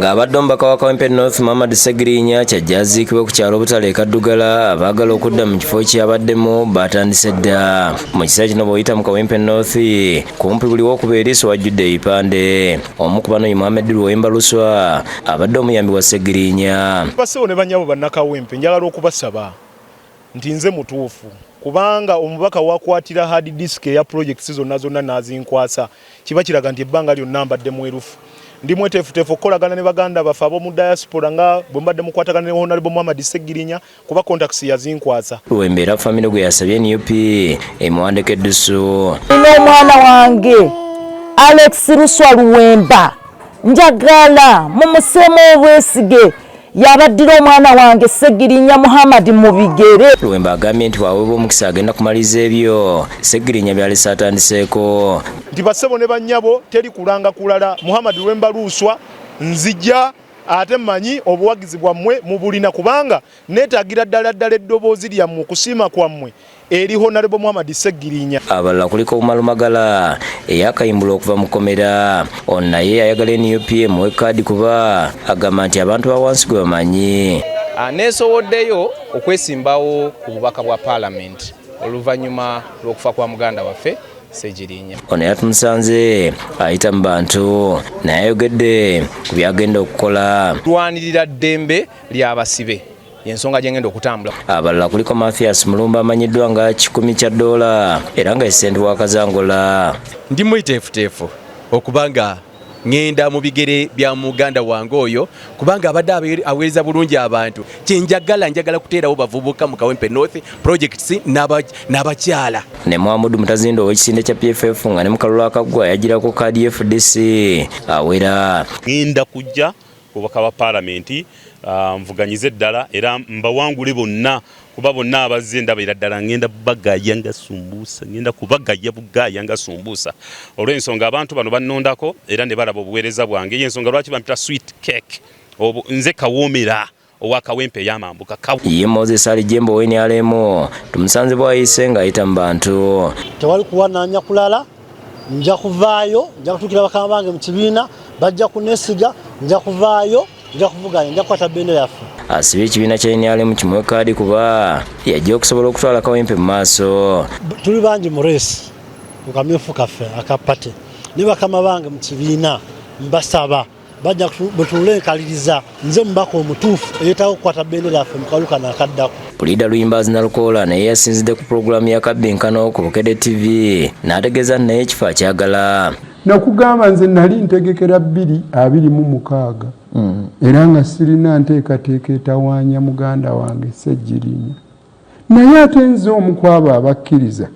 ng'abadde omubaka wa Kawempe North Muhammad Segirinya kyajjaziikibwa ku kyalo Butale Kaddugala abaagala okudda mu kifo kyabaddemu batandise dda. Mu kiseera kino bw'oyita mu Kawempe North kumpi buli w'okuba eriiso wajjudde ebipande. Omu ku bano ye Muhammad Luwemba Luswa abadde omuyambi wa Segirinya. Basewo ne bannyabo bannakawempe njagala okubasaba nti nze mutuufu kubanga omubaka wakwatira hard disk ya projects zonna n'azinkwasa kiba kiraga nti ebbanga lyonna mbadde mwerufu. Ndi mweteefuteefu okukolagana ne baganda baffe ab'omu diaspora nga bwe mbadde mukwatagana ne Honorable Muhammad Segirinya kuba contacts yazinkwasa. Luwemba era famire gwe yasabye NUP emuwandika eddusu. N'omwana wange Alex Luswa Luwemba njagala mumusemo obwesige yabaddira omwana wange Segirinya Muhammad mu bigere. Luwemba agambye nti waweebwa omukisa agenda kumaliza ebyo Segirinya byalese atandiseeko. Nti bassebo ne bannyabo teri kulanga kulala Muhammad Luwemba Luswa nzija ate mmanyi obuwagizi bwammwe mubulina kubanga neetaagira ddala eddoboozi lyammwe okusiima kwammwe eri Honorable Muhammad Segirinya. Abalala kuliko Omalumagala eyakayimbula okuva mu komera. Ono naye ayagala NUP emuwe kaadi kuba agamba nti abantu bawansi gwe bamanyi. Neesoboddeyo okwesimbawo ku bubaka bwa Parliament oluvannyuma lw'okufa kwa muganda waffe Segirinya. Ono yatumusanze ayita mu bantu naye ayogedde ku byagenda okukola. Lwanirira ddembe ly'abasibe ensonga gyengenda okutambula. Abalala kuliko Mathias Mulumba amanyiddwa nga $100 era nga essente wa Kazangola. Ndi mwiteefuteefu okubanga ngenda mu bigere bya muganda wange oyo kubanga abadde aweereza bulungi abantu. Njagala kuteerawo bavubuka mu Kawempe North projects n'abakyala. Ne Muhammad Mutazindo ow'ekisinde kya PFF nga ne mu kalulu akaggwa yagirako kaadi FDC awera. Ngenda kujja kubaka wa Parliament mvuganyize ddala era mbawangule bonna kuba bonna abazze ndabira ddala ngenda bagaya nga sumbusa ngenda kubagaya bugaya nga sumbusa olw'ensonga abantu bano bannondako era ne balaba obuweereza bwange y'ensonga lwaki bampita sweet cake nze kawoomera owa Kawempe yamambuka ye Moses Ali Jembo weni alemo tumusanze bwayise nga ayita mu bantu. Tewali kuwanaanya kulala nja kuvaayo nja kutukira bakama bange mu kibiina bajja kunesiga nja kuvaayo nja kuvuganya nja kukwata bendera yaffe. Asibye ekibiina kya NRM kimuwe kaadi kuba yajja okusobola okutwala Kawempe mu maaso. Tuli bangi mu reesi ku kamyufu kaffe akapate ne bakama bange mu kibiina mbasaba bajja betulenkaliriza nze mubaka omutuufu eyeetaaga okukwata bendera yaffe mu kalukano akaddako. Pulida Luyimbazi Nalukola naye yasinzidde ku pulogulaamu ya Kabbinkano ku Bukedde TV n'ategeeza naye ekifo akyagala. Nakugamba nze nali ntegekera 2026 era nga sirina nteekateeka etawaanya muganda wange Segirinya. Naye ate nze omu kwabo abakkiriza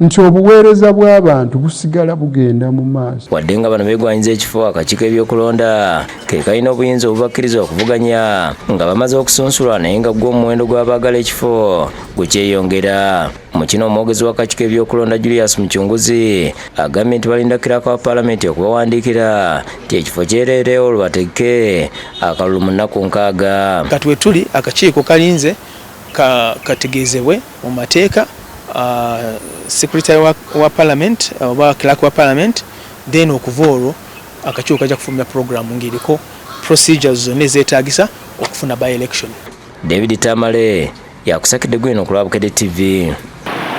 nti obuweereza bw'abantu busigala bugenda mu maaso. Wadde nga bano beegwanyiza ekifo akakiiko ebyokulonda ke kalina obuyinza obubakkiriza okuvuganya nga bamaze okusunsulwa naye nga gw'omuwendo gw'abaagala ekifo gukyeyongera. Mu kino omwogezi w'akakiiko ebyokulonda Julius Mucunguzi agambye nti balindakirako wa Paalamenti okubawandiikira nti ekifo kyereerewo olubateeke akalulu mu nnaku 6. Kati we tuli akakiiko kalinze kategeezebwe mu mateeka Secretary wa Parliament oba Clerk wa Parliament then okuva olwo akakiiko kajja kufulumya programu ng'eriko procedures zonna ezeetaagisa okufuna by election. David Tamale yakusakidde gwino ku lwa Bukedde TV.